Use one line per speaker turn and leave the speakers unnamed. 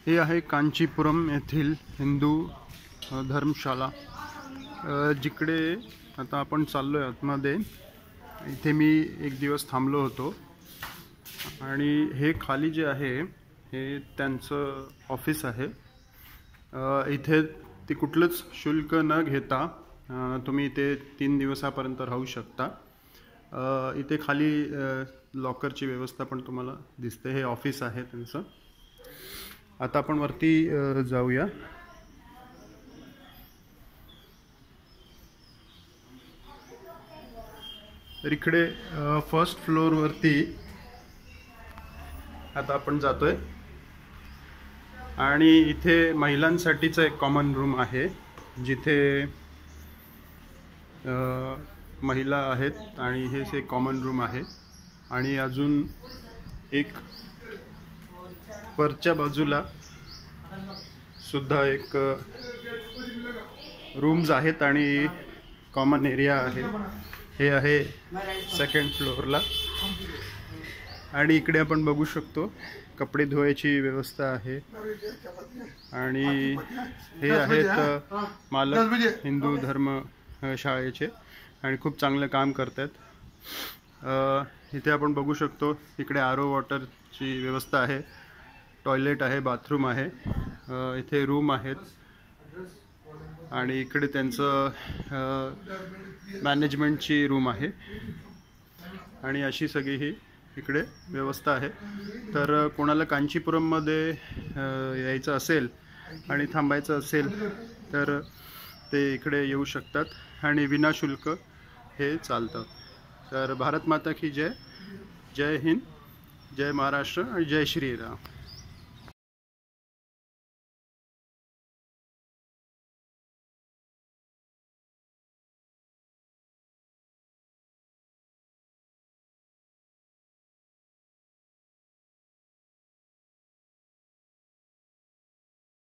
हे आहे कांचीपुरम येथील हिंदू धर्मशाला, जिकडे आता आपण चाललो आहे आतमध्ये। इथे मी एक दिवस थांबलो होतो आणि हे खाली जे आहे हे त्यांचं ऑफिस आहे। इथे ते कुठलंच शुल्क न घेता तुम्ही इथे 3 दिवसापर्यंत राहू शकता। इथे खाली लॉकरची व्यवस्था पण तुम्हाला दिसते। हे ऑफिस आहे त्यांचं। आता आपण वरती जाऊया। तर इकडे फर्स्ट फ्लोर वरती आता आपण जातोय आणि इथे महिलांसाठीचा एक कॉमन रूम आहे, जिथे महिला आहेत आणि हेच एक कॉमन रूम आहे। आणि अजून एक वरच्या बाजूला सुद्धा एक रूम्स आहेत आणि कॉमन एरिया आहे। हे आहे सेकंड फ्लोअरला। आणि इकडे आपण बघू शकतो कपडे धुवायची व्यवस्था आहे। आणि हे आहेत मालक हिंदू धर्म शाळेचे आणि खूप चांगलं काम करतात। इथे आपण बघू शकतो इकडे आरो वॉटरची व्यवस्था आहे, टॉयलेट आहे, बाथरूम आहे, इथे रूम आहेत आणि इकडे त्यांचं मॅनेजमेंटची रूम आहे। आणि अशी सगळी ही इकडे व्यवस्था आहे। तर कोणाला कांचीपुरममध्ये यायचं असेल आणि थांबायचं असेल तर ते इकडे येऊ शकतात आणि विनाशुल्क हे चालतं। तर भारत माता की जय, जय हिंद, जय महाराष्ट्र आणि जय श्रीराम।